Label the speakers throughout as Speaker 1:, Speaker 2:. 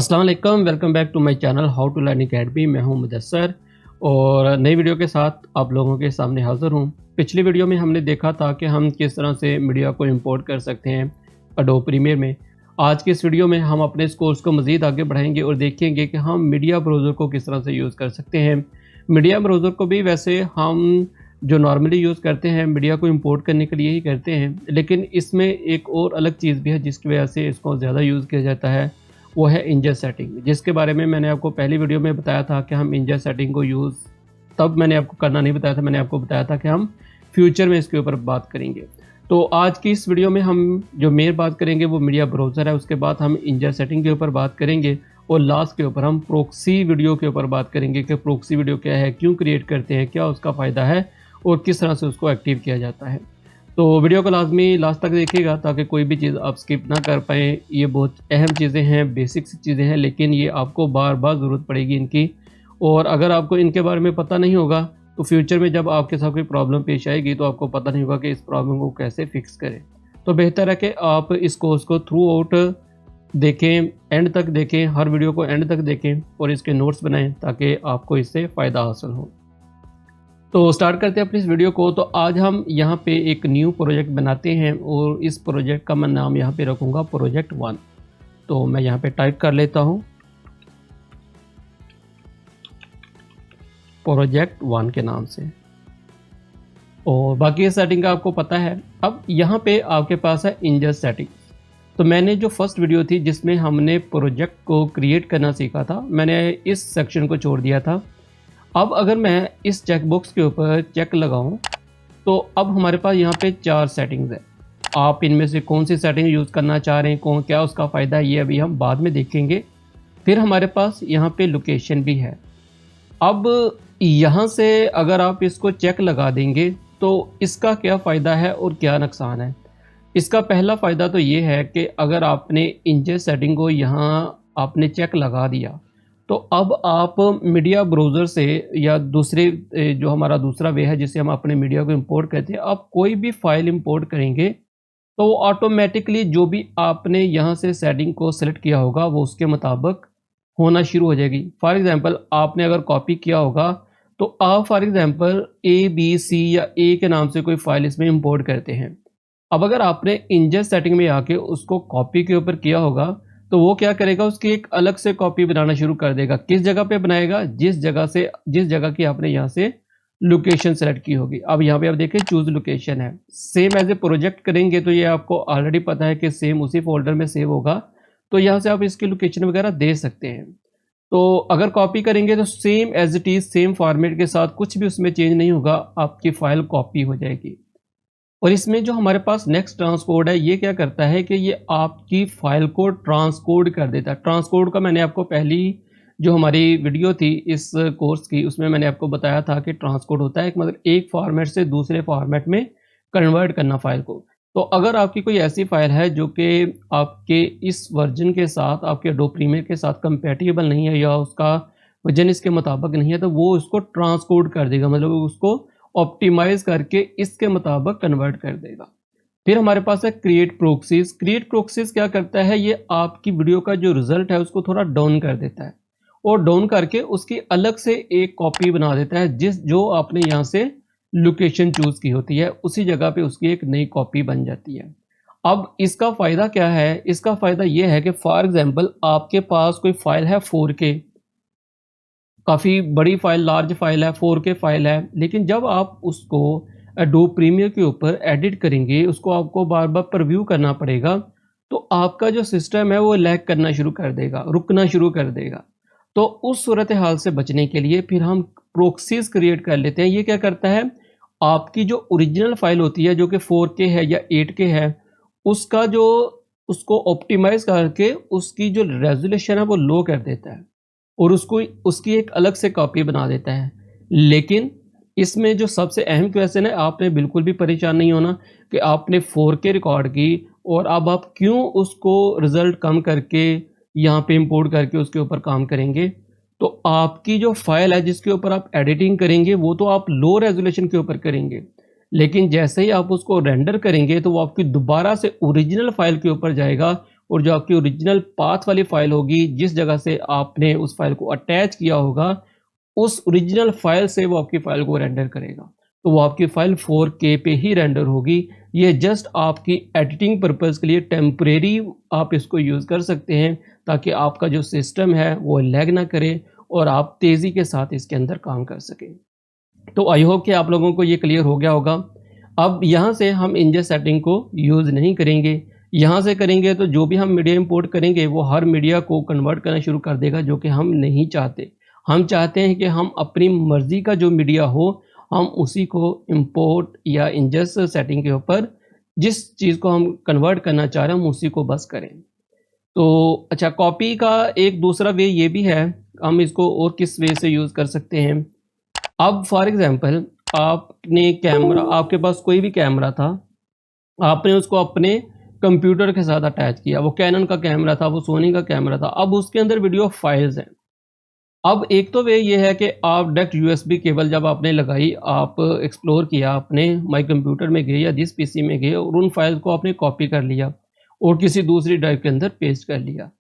Speaker 1: अस्सलाम वालेकुम, welcome back to my channel how to learn academy. मैं हूं मुदस्सर और नई वीडियो के साथ आप लोगों के सामने हाज़िर हूं। पिछली वीडियो में हमने देखा था कि हम किस तरह से मीडिया को इंपोर्ट कर सकते हैं एडोब प्रीमियर में। आज की इस वीडियो में हम अपने इस कोर्स को मज़ीद आगे बढ़ाएंगे और देखेंगे कि हम मीडिया ब्राउज़र को किस तरह से यूज़ कर सकते हैं। मीडिया ब्राउज़र को भी वैसे हम जो नॉर्मली यूज़ करते हैं मीडिया को इंपोर्ट करने के लिए ही करते हैं, लेकिन इसमें एक और अलग चीज़ भी है जिसकी वजह से इसको ज़्यादा यूज़ किया जाता है, वो है इंजन सेटिंग, जिसके बारे में मैंने आपको पहली वीडियो में बताया था कि हम इंजन सेटिंग को यूज़ तब मैंने आपको करना नहीं बताया था, मैंने आपको बताया था कि हम फ्यूचर में इसके ऊपर बात करेंगे। तो आज की इस वीडियो में हम जो मेन बात करेंगे वो मीडिया ब्राउज़र है, उसके बाद हम इंजन सेटिंग के ऊपर बात करेंगे और लास्ट के ऊपर हम प्रॉक्सी वीडियो के ऊपर बात करेंगे कि प्रॉक्सी वीडियो क्या है, क्यों क्रिएट करते हैं, क्या उसका फ़ायदा है और किस तरह से उसको एक्टिव किया जाता है। तो वीडियो को लाजमी लास्ट तक देखिएगा ताकि कोई भी चीज़ आप स्किप ना कर पाएँ। ये बहुत अहम चीज़ें हैं, बेसिक चीज़ें हैं, लेकिन ये आपको बार बार ज़रूरत पड़ेगी इनकी। और अगर आपको इनके बारे में पता नहीं होगा तो फ्यूचर में जब आपके साथ कोई प्रॉब्लम पेश आएगी तो आपको पता नहीं होगा कि इस प्रॉब्लम को कैसे फिक्स करें। तो बेहतर है कि आप इस कोर्स को थ्रू आउट देखें, एंड तक देखें, हर वीडियो को एंड तक देखें और इसके नोट्स बनाएं ताकि आपको इससे फ़ायदा हासिल हो। तो स्टार्ट करते हैं अपनी इस वीडियो को। तो आज हम यहाँ पे एक न्यू प्रोजेक्ट बनाते हैं और इस प्रोजेक्ट का मैं नाम यहाँ पे रखूँगा प्रोजेक्ट 1। तो मैं यहाँ पे टाइप कर लेता हूँ प्रोजेक्ट 1 के नाम से, और बाकी ये सेटिंग का आपको पता है। अब यहाँ पे आपके पास है इंजन सेटिंग। तो मैंने जो फर्स्ट वीडियो थी जिसमें हमने प्रोजेक्ट को क्रिएट करना सीखा था, मैंने इस सेक्शन को छोड़ दिया था। अब अगर मैं इस चेक बॉक्स के ऊपर चेक लगाऊं तो अब हमारे पास यहाँ पे 4 सेटिंग्स है। आप इनमें से कौन सी सेटिंग यूज़ करना चाह रहे हैं, क्या उसका फ़ायदा है, ये अभी हम बाद में देखेंगे। फिर हमारे पास यहाँ पे लोकेशन भी है। अब यहाँ से अगर आप इसको चेक लगा देंगे तो इसका क्या फ़ायदा है और क्या नुकसान है। इसका पहला फ़ायदा तो ये है कि अगर आपने इंजन सेटिंग को यहाँ आपने चेक लगा दिया तो अब आप मीडिया ब्राउज़र से या दूसरे जो हमारा दूसरा वे है जिससे हम अपने मीडिया को इंपोर्ट करते हैं, आप कोई भी फ़ाइल इंपोर्ट करेंगे तो वो ऑटोमेटिकली जो भी आपने यहाँ से सेटिंग को सेलेक्ट किया होगा वो उसके मुताबिक होना शुरू हो जाएगी। फॉर एग्ज़ाम्पल आपने अगर कॉपी किया होगा तो आप फॉर एग्ज़ाम्पल ABC या A के नाम से कोई फ़ाइल इसमें इंपोर्ट करते हैं। अब अगर आपने इंजन सेटिंग में आके उसको कॉपी के ऊपर किया होगा तो वो क्या करेगा, उसकी एक अलग से कॉपी बनाना शुरू कर देगा। किस जगह पे बनाएगा, जिस जगह की आपने यहाँ से लोकेशन सेलेक्ट की होगी। अब यहाँ पे आप देखें चूज लोकेशन है, सेम एज ए प्रोजेक्ट करेंगे तो ये आपको ऑलरेडी पता है कि सेम उसी फोल्डर में सेव होगा। तो यहाँ से आप इसकी लोकेशन वगैरह दे सकते हैं। तो अगर कॉपी करेंगे तो same as it is same format के साथ, कुछ भी उसमें चेंज नहीं होगा, आपकी फ़ाइल कॉपी हो जाएगी। और इसमें जो हमारे पास नेक्स्ट ट्रांसकोड है, ये क्या करता है कि ये आपकी फ़ाइल को ट्रांसकोड कर देता है। ट्रांसकोड का मैंने आपको पहली जो हमारी वीडियो थी इस कोर्स की, उसमें मैंने आपको बताया था कि ट्रांसकोड होता है कि मतलब एक फॉर्मेट से दूसरे फॉर्मेट में कन्वर्ट करना फ़ाइल को। तो अगर आपकी कोई ऐसी फ़ाइल है जो कि आपके इस वर्जन के साथ, आपके एडोब प्रीमियर के साथ कंपैटिबल नहीं है या उसका वर्जन इसके मुताबिक नहीं है, तो वो उसको ट्रांसकोड कर देगा, मतलब उसको ऑप्टिमाइज़ करके इसके मुताबिक कन्वर्ट कर देगा। फिर हमारे पास है क्रिएट प्रॉक्सीज़। क्रिएट प्रॉक्सीज़ क्या करता है, ये आपकी वीडियो का जो रिज़ल्ट है उसको थोड़ा डाउन कर देता है और डाउन करके उसकी अलग से एक कॉपी बना देता है। जो आपने यहाँ से लोकेशन चूज़ की होती है उसी जगह पे उसकी एक नई कॉपी बन जाती है। अब इसका फ़ायदा क्या है, इसका फ़ायदा ये है कि फॉर एग्ज़ाम्पल आपके पास कोई फ़ाइल है 4K, काफ़ी बड़ी फ़ाइल, लार्ज फ़ाइल है, 4K फ़ाइल है, लेकिन जब आप उसको एडोब प्रीमियर के ऊपर एडिट करेंगे, उसको आपको बार बार प्रीव्यू करना पड़ेगा, तो आपका जो सिस्टम है वो लैग करना शुरू कर देगा, रुकना शुरू कर देगा। तो उस सूरत हाल से बचने के लिए फिर हम प्रॉक्सीज़ क्रिएट कर लेते हैं। ये क्या करता है, आपकी जो ओरिजिनल फ़ाइल होती है जो कि 4K है या 8K है, उसको ऑप्टिमाइज़ करके उसकी जो रेज़ोल्यूशन है वो लो कर देता है और उसकी एक अलग से कॉपी बना देता है। लेकिन इसमें जो सबसे अहम क्वेश्चन है, आपने बिल्कुल भी परेशान नहीं होना कि आपने 4K रिकॉर्ड की और अब आप क्यों उसको रिज़ल्ट कम करके यहाँ पे इंपोर्ट करके उसके ऊपर काम करेंगे। तो आपकी जो फ़ाइल है जिसके ऊपर आप एडिटिंग करेंगे वो तो आप लो रेज़ोल्यूशन के ऊपर करेंगे, लेकिन जैसे ही आप उसको रेंडर करेंगे तो वो आपकी दोबारा से ओरिजिनल फ़ाइल के ऊपर जाएगा और जो आपकी ओरिजिनल पाथ वाली फाइल होगी, जिस जगह से आपने उस फाइल को अटैच किया होगा, उस ओरिजिनल फाइल से वो आपकी फाइल को रेंडर करेगा। तो वो आपकी फाइल 4K पे ही रेंडर होगी। ये जस्ट आपकी एडिटिंग पर्पस के लिए टेम्परेरी आप इसको यूज़ कर सकते हैं, ताकि आपका जो सिस्टम है वो लैग ना करे और आप तेज़ी के साथ इसके अंदर काम कर सकें। तो आई होप कि आप लोगों को ये क्लियर हो गया होगा। अब यहाँ से हम इंजन सेटिंग को यूज़ नहीं करेंगे। यहाँ से करेंगे तो जो भी हम मीडिया इंपोर्ट करेंगे वो हर मीडिया को कन्वर्ट करना शुरू कर देगा, जो कि हम नहीं चाहते। हम चाहते हैं कि हम अपनी मर्ज़ी का जो मीडिया हो, हम उसी को इंपोर्ट या इंजस्ट सेटिंग के ऊपर जिस चीज़ को हम कन्वर्ट करना चाह रहे हैं, हम उसी को बस करें। तो अच्छा, कॉपी का एक दूसरा वे ये भी है, हम इसको और किस वे से यूज़ कर सकते हैं। अब फॉर एग्जांपल आपने कैमरा, आपके पास कोई भी कैमरा था, आपने उसको अपने कंप्यूटर के साथ अटैच किया। वो कैनन का कैमरा था, वो सोनी का कैमरा था। अब उसके अंदर वीडियो फाइल्स हैं। अब एक तो वे ये है कि आप डायरेक्ट यूएसबी केबल जब आपने लगाई, आप एक्सप्लोर किया, अपने माई कंप्यूटर में गए या जिस पीसी में गए और उन फाइल को आपने कॉपी कर लिया और किसी दूसरी ड्राइव के अंदर पेस्ट कर लिया।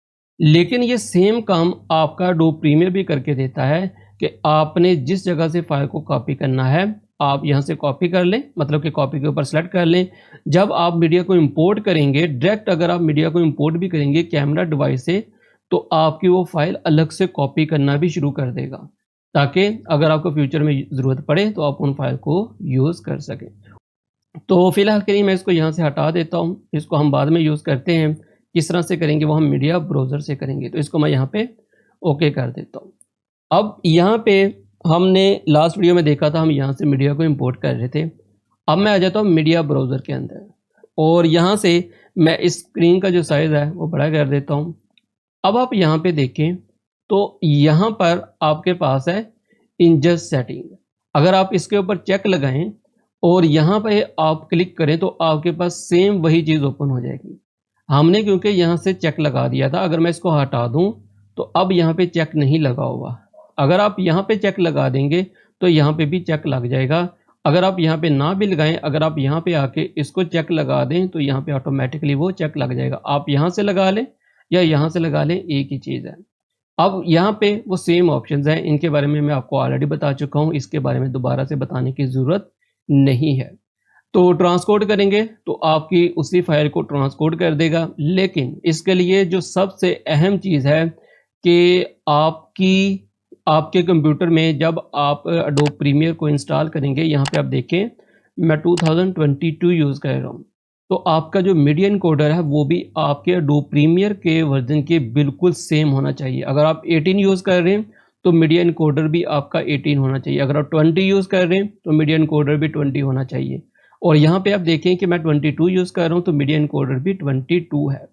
Speaker 1: लेकिन ये सेम काम आपका एडोब प्रीमियर भी करके देता है कि आपने जिस जगह से फाइल को कॉपी करना है, आप यहाँ से कॉपी कर लें, मतलब कि कॉपी के ऊपर सेलेक्ट कर लें। जब आप मीडिया को इंपोर्ट करेंगे, डायरेक्ट अगर आप मीडिया को इंपोर्ट भी करेंगे कैमरा डिवाइस से, तो आपकी वो फाइल अलग से कॉपी करना भी शुरू कर देगा, ताकि अगर आपको फ्यूचर में ज़रूरत पड़े तो आप उन फाइल को यूज़ कर सकें। तो फिलहाल के लिए मैं इसको यहाँ से हटा देता हूँ, इसको हम बाद में यूज़ करते हैं। किस तरह से करेंगे वो हम मीडिया ब्राउज़र से करेंगे। तो इसको मैं यहाँ पे ओके कर देता हूँ। अब यहाँ पे हमने लास्ट वीडियो में देखा था, हम यहाँ से मीडिया को इंपोर्ट कर रहे थे। अब मैं आ जाता हूँ मीडिया ब्राउज़र के अंदर और यहाँ से मैं इस स्क्रीन का जो साइज़ है वो बड़ा कर देता हूँ। अब आप यहाँ पे देखें तो यहाँ पर आपके पास है इंजस्ट सेटिंग। अगर आप इसके ऊपर चेक लगाएं और यहाँ पे आप क्लिक करें तो आपके पास सेम वही चीज़ ओपन हो जाएगी। हमने क्योंकि यहाँ से चेक लगा दिया था, अगर मैं इसको हटा दूँ तो अब यहाँ पे चेक नहीं लगा हुआ। अगर आप यहाँ पे चेक लगा देंगे तो यहाँ पे भी चेक लग जाएगा। अगर आप यहाँ पे ना भी लगाएं, अगर आप यहाँ पे आके इसको चेक लगा दें तो यहाँ पे ऑटोमेटिकली वो चेक लग जाएगा। आप यहाँ से लगा लें या यहाँ से लगा लें, एक ही चीज़ है। अब यहाँ पे वो सेम ऑप्शंस हैं, इनके बारे में मैं आपको ऑलरेडी बता चुका हूँ, इसके बारे में दोबारा से बताने की ज़रूरत नहीं है। तो ट्रांसकोड करेंगे तो आपकी उसी फाइल को ट्रांसकोड कर देगा। लेकिन इसके लिए जो सबसे अहम चीज़ है कि आपके कंप्यूटर में जब आप एडोब प्रीमियर को इंस्टॉल करेंगे, यहाँ पे आप देखें मैं 2022 यूज़ कर रहा हूँ, तो आपका जो मीडिया इनकोडर है वो भी आपके एडोब प्रीमियर के वर्जन के बिल्कुल सेम होना चाहिए। अगर आप 18 यूज़ कर रहे हैं तो मीडिया इनकोडर भी आपका 18 होना चाहिए। अगर आप 20 यूज़ कर रहे हैं तो मीडिया इनकोडर भी 20 होना चाहिए। और यहाँ पे आप देखें कि मैं 22 यूज़ कर रहा हूँ तो मीडिया इनकोडर भी 22 है।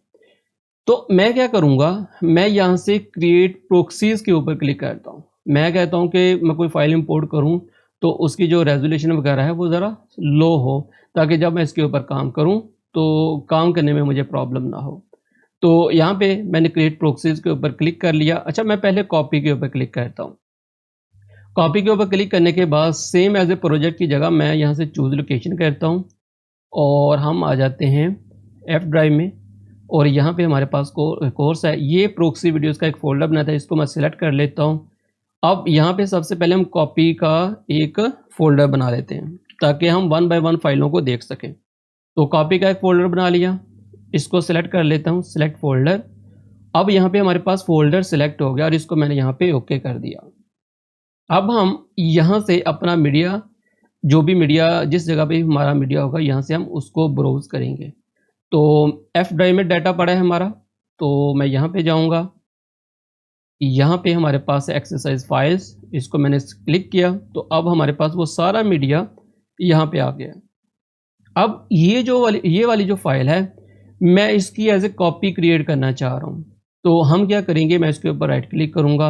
Speaker 1: तो मैं क्या करूँगा, मैं यहाँ से क्रिएट प्रोक्सीज़ के ऊपर क्लिक करता हूँ। मैं कहता हूँ कि मैं कोई फाइल इंपोर्ट करूँ तो उसकी जो रेजोल्यूशन वगैरह है वो ज़रा लो हो, ताकि जब मैं इसके ऊपर काम करूं तो काम करने में मुझे प्रॉब्लम ना हो। तो यहाँ पे मैंने क्रिएट प्रोक्सीज़ के ऊपर क्लिक कर लिया। अच्छा, मैं पहले कॉपी के ऊपर क्लिक करता हूँ। कॉपी के ऊपर क्लिक करने के बाद सेम एज ए प्रोजेक्ट की जगह मैं यहाँ से चूज़ लोकेशन करता हूँ और हम आ जाते हैं एफ ड्राइव में और यहाँ पे हमारे पास कोर्स है। ये प्रोक्सी वीडियोज़ का एक फोल्डर बना था, इसको मैं सिलेक्ट कर लेता हूँ। अब यहाँ पे सबसे पहले हम कॉपी का एक फ़ोल्डर बना लेते हैं ताकि हम 1 बाय 1 फाइलों को देख सकें। तो कॉपी का एक फ़ोल्डर बना लिया, इसको सिलेक्ट कर लेता हूँ, सिलेक्ट फ़ोल्डर। अब यहाँ पे हमारे पास फ़ोल्डर सिलेक्ट हो गया और इसको मैंने यहाँ पे ओके कर दिया। अब हम यहाँ से अपना मीडिया, जो भी मीडिया जिस जगह पे हमारा मीडिया होगा, यहाँ से हम उसको ब्राउज़ करेंगे। तो एफ ड्राइव में डाटा पड़ा है हमारा, तो मैं यहाँ पे जाऊँगा। यहाँ पे हमारे पास एक्सरसाइज फाइल्स, इसको मैंने क्लिक किया तो अब हमारे पास वो सारा मीडिया यहाँ पे आ गया। अब ये वाली जो फाइल है, मैं इसकी एज ए कॉपी क्रिएट करना चाह रहा हूँ। तो हम क्या करेंगे, मैं इसके ऊपर राइट क्लिक करूँगा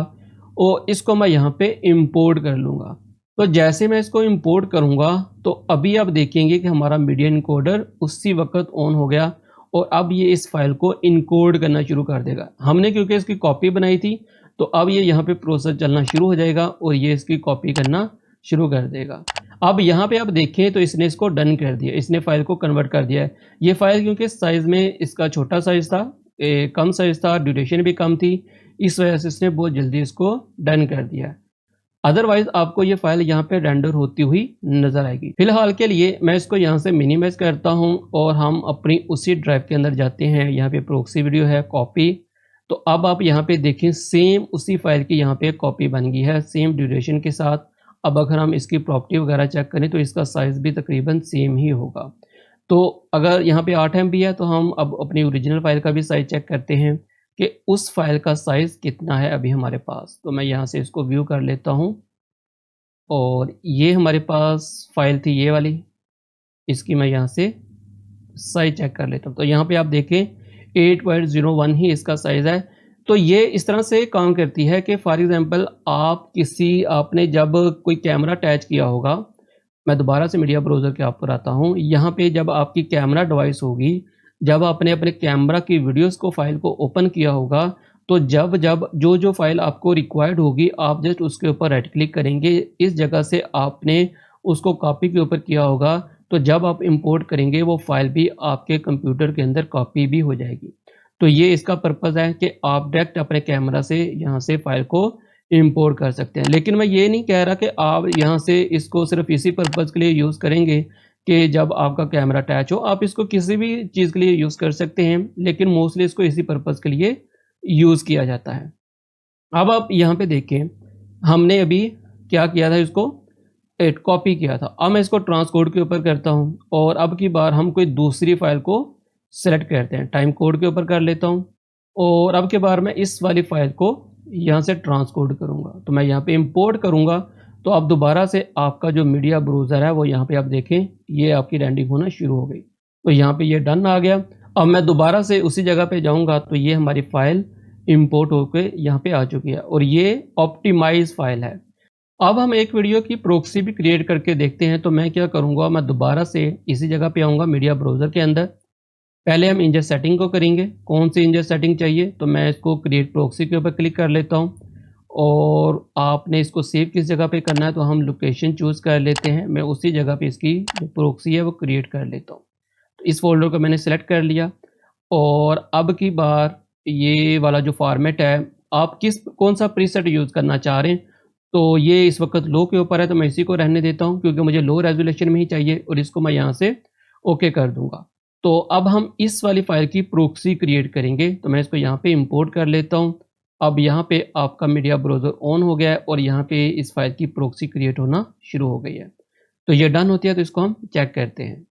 Speaker 1: और इसको मैं यहाँ पे इंपोर्ट कर लूँगा। तो जैसे मैं इसको इंपोर्ट करूँगा तो अभी आप देखेंगे कि हमारा मीडिया इनकोडर उसी वक्त ऑन हो गया और अब ये इस फाइल को इनकोड करना शुरू कर देगा। हमने क्योंकि इसकी कॉपी बनाई थी तो अब ये यहाँ पे प्रोसेस चलना शुरू हो जाएगा और ये इसकी कॉपी करना शुरू कर देगा। अब यहाँ पे आप देखें तो इसने इसको डन कर दिया, इसने फाइल को कन्वर्ट कर दिया है। ये फाइल क्योंकि साइज़ में इसका छोटा साइज़ था कम साइज़ था, ड्यूरेशन भी कम थी, इस वजह से इसने बहुत जल्दी इसको डन कर दिया है। अदरवाइज़ आपको ये फ़ाइल यहाँ पे रेंडर होती हुई नज़र आएगी। फ़िलहाल के लिए मैं इसको यहाँ से मिनिमाइज़ करता हूँ और हम अपनी उसी ड्राइव के अंदर जाते हैं। यहाँ पे प्रॉक्सी वीडियो है, कॉपी। तो अब आप यहाँ पे देखें सेम उसी फ़ाइल की यहाँ पे कॉपी बन गई है, सेम ड्यूरेशन के साथ। अब अगर हम इसकी प्रॉपर्टी वगैरह चेक करें तो इसका साइज़ भी तकरीबन सेम ही होगा। तो अगर यहाँ पे 8 MB है तो हम अब अपनी ओरिजिनल फ़ाइल का भी साइज़ चेक करते हैं कि उस फ़ाइल का साइज़ कितना है अभी हमारे पास। तो मैं यहाँ से इसको व्यू कर लेता हूँ और ये हमारे पास फ़ाइल थी ये वाली, इसकी मैं यहाँ से साइज़ चेक कर लेता हूँ। तो यहाँ पे आप देखें 8.01 ही इसका साइज़ है। तो ये इस तरह से काम करती है कि फॉर एग्ज़ाम्पल आपने जब कोई कैमरा अटैच किया होगा, मैं दोबारा से मीडिया ब्राउज़र के आप पर आता हूँ। यहाँ पे जब आपकी कैमरा डिवाइस होगी, जब आपने अपने कैमरा की वीडियोज़ को फ़ाइल को ओपन किया होगा, तो जब जो फ़ाइल आपको रिक्वायर्ड होगी, आप जस्ट उसके ऊपर राइट क्लिक करेंगे। इस जगह से आपने उसको कॉपी के ऊपर किया होगा, तो जब आप इंपोर्ट करेंगे वो फ़ाइल भी आपके कंप्यूटर के अंदर कॉपी भी हो जाएगी। तो ये इसका पर्पज़ है कि आप डायरेक्ट अपने कैमरा से यहाँ से फ़ाइल को इंपोर्ट कर सकते हैं। लेकिन मैं ये नहीं कह रहा कि आप यहाँ से इसको सिर्फ़ इसी पर्पज़ के लिए यूज़ करेंगे कि जब आपका कैमरा अटैच हो। आप इसको किसी भी चीज़ के लिए यूज़ कर सकते हैं, लेकिन मोस्टली इसको इसी पर्पज़ के लिए यूज़ किया जाता है। अब आप यहाँ पे देखें, हमने अभी क्या किया था, इसको कॉपी किया था। अब मैं इसको ट्रांसकोड के ऊपर करता हूँ और अब की बार हम कोई दूसरी फ़ाइल को सेलेक्ट करते हैं। टाइम कोड के ऊपर कर लेता हूँ और अब की बार मैं इस वाली फ़ाइल को यहाँ से ट्रांसकोड करूँगा। तो मैं यहाँ पे इंपोर्ट करूँगा, तो अब दोबारा से आपका जो मीडिया ब्राउज़र है वो यहाँ पे आप देखें, ये आपकी रेंडरिंग होना शुरू हो गई। तो यहाँ पे ये डन आ गया। अब मैं दोबारा से उसी जगह पे जाऊँगा तो ये हमारी फ़ाइल इंपोर्ट होके यहाँ पे आ चुकी है और ये ऑप्टिमाइज़ फ़ाइल है। अब हम एक वीडियो की प्रॉक्सी भी क्रिएट करके देखते हैं। तो मैं क्या करूँगा, मैं दोबारा से इसी जगह पे आऊँगा मीडिया ब्राउज़र के अंदर। पहले हम इंजन सेटिंग को करेंगे। कौन सी इंजन सेटिंग चाहिए, तो मैं इसको क्रिएट प्रॉक्सी के ऊपर क्लिक कर लेता हूँ और आपने इसको सेव किस जगह पे करना है, तो हम लोकेशन चूज़ कर लेते हैं। मैं उसी जगह पे इसकी जो प्रॉक्सी है वो क्रिएट कर लेता हूँ। तो इस फोल्डर को मैंने सेलेक्ट कर लिया और अब की बार ये वाला जो फॉर्मेट है, आप कौन सा प्रीसेट यूज़ करना चाह रहे हैं, तो ये इस वक्त लो के ऊपर है तो मैं इसी को रहने देता हूँ क्योंकि मुझे लो रेजोल्यूशन में ही चाहिए और इसको मैं यहाँ से ओके कर दूँगा। तो अब हम इस वाली फ़ाइल की प्रॉक्सी क्रिएट करेंगे। तो मैं इसको यहाँ पे इंपोर्ट कर लेता हूँ। अब यहाँ पे आपका मीडिया ब्राउज़र ऑन हो गया है और यहाँ पे इस फाइल की प्रॉक्सी क्रिएट होना शुरू हो गई है। तो ये डन होती है, तो इसको हम चेक करते हैं।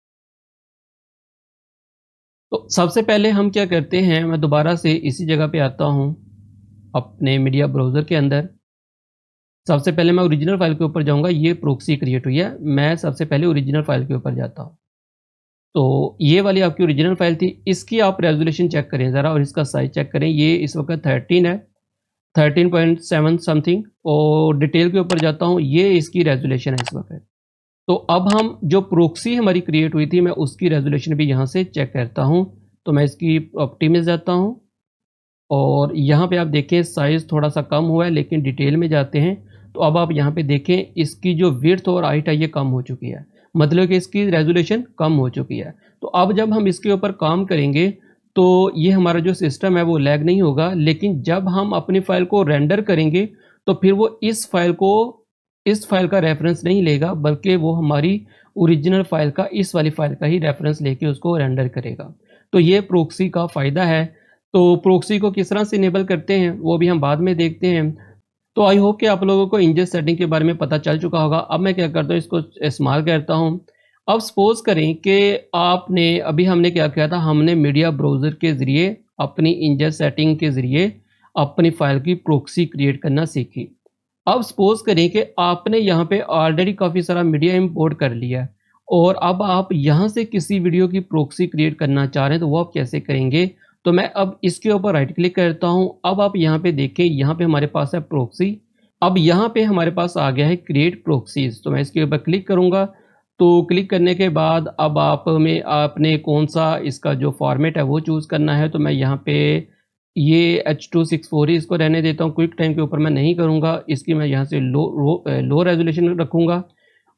Speaker 1: तो सबसे पहले हम क्या करते हैं, मैं दोबारा से इसी जगह पे आता हूँ अपने मीडिया ब्राउज़र के अंदर। सबसे पहले मैं ओरिजिनल फ़ाइल के ऊपर जाऊँगा। ये प्रॉक्सी क्रिएट हुई है, मैं सबसे पहले ओरिजिनल फ़ाइल के ऊपर जाता हूँ। तो ये वाली आपकी ओरिजिनल फ़ाइल थी, इसकी आप रेज़ोल्यूशन चेक करें ज़रा और इसका साइज़ चेक करें। ये इस वक्त 13 है, 13.7 समथिंग। और डिटेल के ऊपर जाता हूँ, ये इसकी रेज़ोल्यूशन है इस वक्त। तो अब हम जो प्रॉक्सी हमारी क्रिएट हुई थी, मैं उसकी रेज़ोल्यूशन भी यहाँ से चेक करता हूँ। तो मैं इसकी प्रॉपर्टी में जाता हूँ और यहाँ पे आप देखें साइज़ थोड़ा सा कम हुआ है, लेकिन डिटेल में जाते हैं तो अब आप यहाँ पे देखें इसकी जो विड्थ और हाइट है ये कम हो चुकी है, मतलब कि इसकी रेजोल्यूशन कम हो चुकी है। तो अब जब हम इसके ऊपर काम करेंगे तो ये हमारा जो सिस्टम है वो लैग नहीं होगा, लेकिन जब हम अपनी फ़ाइल को रेंडर करेंगे तो फिर वो इस फ़ाइल का रेफरेंस नहीं लेगा, बल्कि वो हमारी ओरिजिनल फ़ाइल का, इस वाली फ़ाइल का ही रेफरेंस लेके उसको रेंडर करेगा। तो ये प्रॉक्सी का फ़ायदा है। तो प्रॉक्सी को किस तरह से इनेबल करते हैं वो भी हम बाद में देखते हैं। तो आई होप कि आप लोगों को इंजन सेटिंग के बारे में पता चल चुका होगा। अब मैं क्या करता हूँ, इसको इस्तेमाल करता हूँ। अब सपोज़ करें कि हमने क्या किया था, हमने मीडिया ब्राउज़र के ज़रिए अपनी इंजन सेटिंग के ज़रिए अपनी फ़ाइल की प्रॉक्सी क्रिएट करना सीखी। अब सपोज़ करें कि आपने यहाँ पे ऑलरेडी काफ़ी सारा मीडिया इंपोर्ट कर लिया है और अब आप यहाँ से किसी वीडियो की प्रॉक्सी क्रिएट करना चाह रहे हैं, तो वो आप कैसे करेंगे। तो मैं अब इसके ऊपर राइट क्लिक करता हूँ। अब आप यहाँ पे देखें, यहाँ पे हमारे पास है प्रॉक्सी। अब यहाँ पे हमारे पास आ गया है क्रिएट प्रॉक्सीज़। तो मैं इसके ऊपर क्लिक करूँगा। तो क्लिक करने के बाद अब आपने कौन सा इसका जो फॉर्मेट है वो चूज़ करना है। तो मैं यहाँ पे ये H264 ही इसको रहने देता हूँ। क्विक टाइम के ऊपर मैं नहीं करूँगा, इसकी मैं यहाँ से लो रेजोल्यूशन रखूँगा।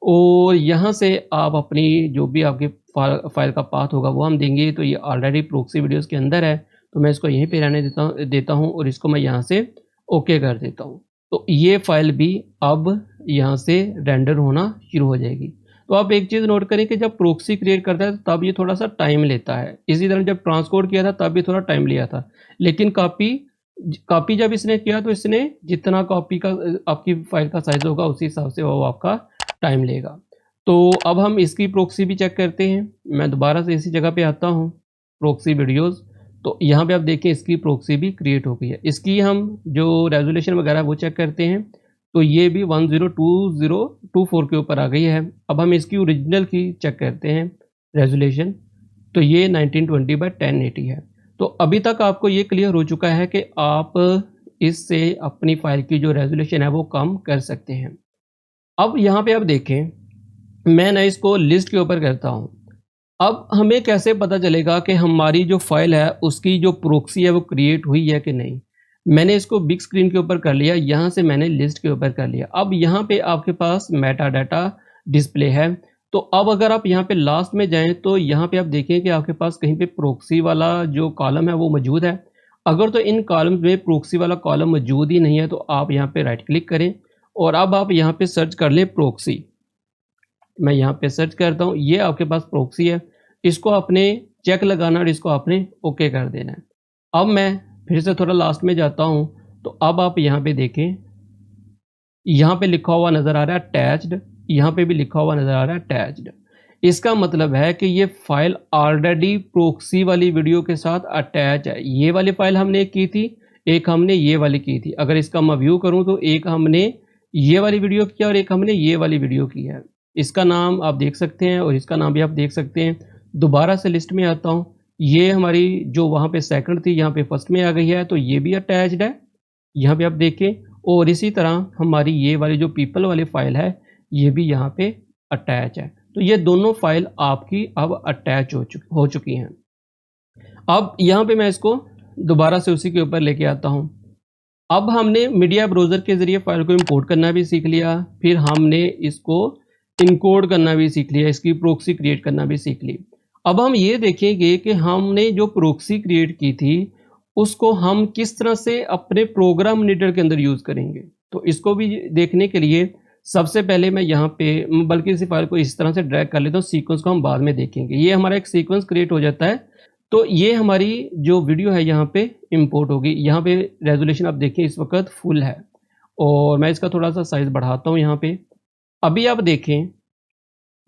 Speaker 1: और यहाँ से आप अपनी जो भी आपकी फ़ाइल का पाथ होगा वो हम देंगे। तो ये ऑलरेडी प्रॉक्सी वीडियोज़ के अंदर है, तो मैं इसको यहीं पे रहने देता हूँ और इसको मैं यहाँ से ओके कर देता हूँ। तो ये फाइल भी अब यहाँ से रेंडर होना शुरू हो जाएगी। तो आप एक चीज़ नोट करें कि जब प्रोक्सी क्रिएट करता है तब ये थोड़ा सा टाइम लेता है। इसी तरह जब ट्रांसकोड किया था तब भी थोड़ा टाइम लिया था, लेकिन कॉपी जब इसने किया तो इसने जितना कॉपी का आपकी फाइल का साइज होगा उसी हिसाब से वो आपका टाइम लेगा। तो अब हम इसकी प्रोक्सी भी चेक करते हैं। मैं दोबारा से इसी जगह पे आता हूँ, प्रोक्सी वीडियोस। तो यहाँ पे आप देखें इसकी प्रोक्सी भी क्रिएट हो गई है। इसकी हम जो रेजोल्यूशन वगैरह वो चेक करते हैं, तो ये भी 102024 के ऊपर आ गई है। अब हम इसकी ओरिजिनल की चेक करते हैं रेजोल्यूशन, तो ये 1920x1080 है। तो अभी तक आपको ये क्लियर हो चुका है कि आप इससे अपनी फाइल की जो रेजोल्यूशन है वो कम कर सकते हैं। अब यहाँ पे आप देखें, मैं ना इसको लिस्ट के ऊपर करता हूँ। अब हमें कैसे पता चलेगा कि हमारी जो फाइल है उसकी जो प्रोक्सी है वो क्रिएट हुई है कि नहीं। मैंने इसको बिग स्क्रीन के ऊपर कर लिया, यहाँ से मैंने लिस्ट के ऊपर कर लिया। अब यहाँ पे आपके पास मेटा डाटा डिस्प्ले है। तो अब अगर आप यहाँ पे लास्ट में जाएं तो यहाँ पे आप देखें कि आपके पास कहीं पे प्रोक्सी वाला जो कॉलम है वो मौजूद है। अगर तो इन कॉलम्स में प्रोक्सी वाला कॉलम मौजूद ही नहीं है तो आप यहाँ पे राइट क्लिक करें और अब आप यहाँ पे सर्च कर लें प्रोक्सी। मैं यहाँ पे सर्च करता हूँ, ये आपके पास प्रोक्सी है। इसको आपने चेक लगाना और इसको आपने ओके कर देना है। अब मैं फिर से थोड़ा लास्ट में जाता हूँ, तो अब आप यहाँ पे देखें, यहाँ पे लिखा हुआ नज़र आ रहा है अटैच्ड, यहाँ पे भी लिखा हुआ नज़र आ रहा है अटैच्ड। इसका मतलब है कि ये फाइल ऑलरेडी प्रोक्सी वाली वीडियो के साथ अटैच है। ये वाली फाइल हमने एक की थी, एक हमने ये वाली की थी। अगर इसका मैं व्यू करूँ तो एक हमने ये वाली वीडियो किया और एक हमने ये वाली वीडियो की है। इसका नाम आप देख सकते हैं और इसका नाम भी आप देख सकते हैं। दोबारा से लिस्ट में आता हूँ, ये हमारी जो वहाँ पे सेकंड थी यहाँ पे फर्स्ट में आ गई है, तो ये भी अटैच्ड है, यहाँ पे आप देखें। और इसी तरह हमारी ये वाली जो पीपल वाली फाइल है ये भी यहाँ पे अटैच है। तो ये दोनों फाइल आपकी अब अटैच हो चुकी हैं। अब यहाँ पे मैं इसको दोबारा से उसी के ऊपर लेके आता हूँ। अब हमने मीडिया ब्राउज़र के ज़रिए फाइल को इंपोर्ट करना भी सीख लिया, फिर हमने इसको इनकोड करना भी सीख लिया, इसकी प्रोक्सी क्रिएट करना भी सीख ली। अब हम ये देखेंगे कि हमने जो प्रोक्सी क्रिएट की थी उसको हम किस तरह से अपने प्रोग्राम एडिटर के अंदर यूज़ करेंगे। तो इसको भी देखने के लिए सबसे पहले मैं यहाँ पे बल्कि इसी फाइल को इस तरह से ड्रैग कर लेता हूँ, सीक्वेंस को हम बाद में देखेंगे। ये हमारा एक सीक्वेंस क्रिएट हो जाता है, तो ये हमारी जो वीडियो है यहाँ पे इंपोर्ट होगी। यहाँ पे रेजोल्यूशन आप देखें इस वक्त फुल है और मैं इसका थोड़ा सा साइज़ बढ़ाता हूँ यहाँ पे। अभी आप देखें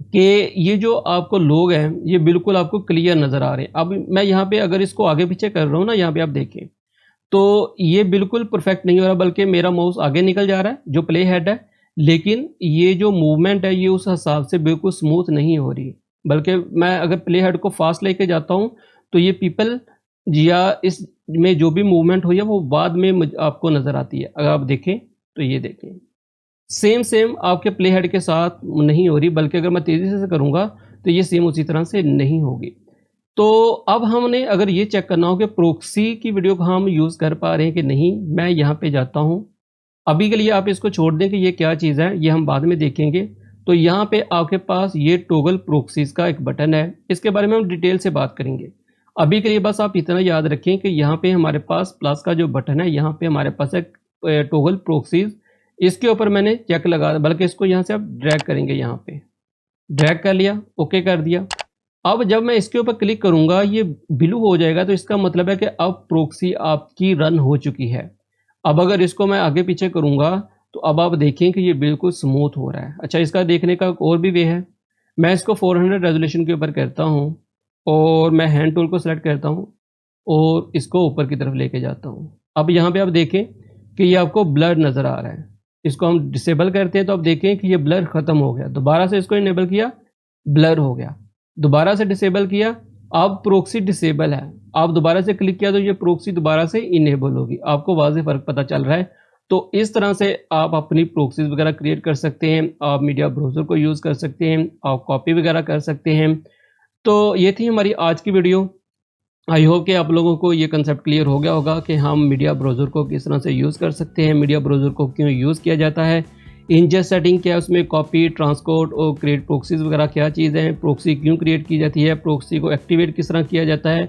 Speaker 1: कि ये जो आपको लोग हैं ये बिल्कुल आपको क्लियर नज़र आ रहे हैं। अब मैं यहाँ पे अगर इसको आगे पीछे कर रहा हूँ ना, यहाँ पे आप देखें तो ये बिल्कुल परफेक्ट नहीं हो रहा, बल्कि मेरा माउस आगे निकल जा रहा है जो प्ले हेड है, लेकिन ये जो मूवमेंट है ये उस हिसाब से बिल्कुल स्मूथ नहीं हो रही। बल्कि मैं अगर प्ले हेड को फास्ट लेके जाता हूँ तो ये पीपल या इस में जो भी मूवमेंट हुई है वो बाद में आपको नज़र आती है। अगर आप देखें तो ये देखें सेम आपके प्ले हेड के साथ नहीं हो रही, बल्कि अगर मैं तेज़ी से करूँगा तो ये सेम उसी तरह से नहीं होगी। तो अब हमने अगर ये चेक करना हो कि प्रोक्सी की वीडियो को हम यूज़ कर पा रहे हैं कि नहीं, मैं यहाँ पे जाता हूँ। अभी के लिए आप इसको छोड़ दें कि ये क्या चीज़ है, ये हम बाद में देखेंगे। तो यहाँ पे आपके पास ये टॉगल प्रोक्सीज़ का एक बटन है, इसके बारे में हम डिटेल से बात करेंगे। अभी के लिए बस आप इतना याद रखें कि यहाँ पे हमारे पास प्लस का जो बटन है, यहाँ पे हमारे पास एक टॉगल प्रोक्सीज़, इसके ऊपर मैंने चेक लगा, बल्कि इसको यहाँ से आप ड्रैग करेंगे, यहाँ पे ड्रैग कर लिया, ओके कर दिया। अब जब मैं इसके ऊपर क्लिक करूँगा ये ब्लू हो जाएगा, तो इसका मतलब है कि अब प्रोक्सी आपकी रन हो चुकी है। अब अगर इसको मैं आगे पीछे करूँगा तो अब आप देखें कि ये बिल्कुल स्मूथ हो रहा है। अच्छा, इसका देखने का और भी वे है। मैं इसको 400 रेजोल्यूशन के ऊपर करता हूँ और मैं हैंड टूल को सेलेक्ट करता हूँ और इसको ऊपर की तरफ लेके जाता हूँ। अब यहाँ पे आप देखें कि ये आपको ब्लर नज़र आ रहा है। इसको हम डिसेबल करते हैं तो आप देखें कि ये ब्लर ख़त्म हो गया। दोबारा से इसको इनेबल किया, ब्लर हो गया। दोबारा से डिसेबल किया, अब प्रोक्सी डिसेबल है। आप दोबारा से क्लिक किया तो ये प्रोक्सी दोबारा से इनेबल होगी। आपको वाज़ेह फ़र्क पता चल रहा है। तो इस तरह से आप अपनी प्रोक्सीज़ वगैरह क्रिएट कर सकते हैं। आप मीडिया ब्राउज़र को यूज़ कर सकते हैं, आप कॉपी वगैरह कर सकते हैं। तो ये थी हमारी आज की वीडियो। आई होप कि आप लोगों को ये कंसेप्ट क्लियर हो गया होगा कि हम मीडिया ब्राउज़र को किस तरह से यूज़ कर सकते हैं, मीडिया ब्राउज़र को क्यों यूज़ किया जाता है, इंजेस्ट सेटिंग क्या है, उसमें कॉपी, ट्रांसकोड और क्रिएट प्रोक्सीज़ वगैरह क्या चीज़ है, प्रोक्सी क्यों क्रिएट की जाती है, प्रोक्सी को एक्टिवेट किस तरह किया जाता है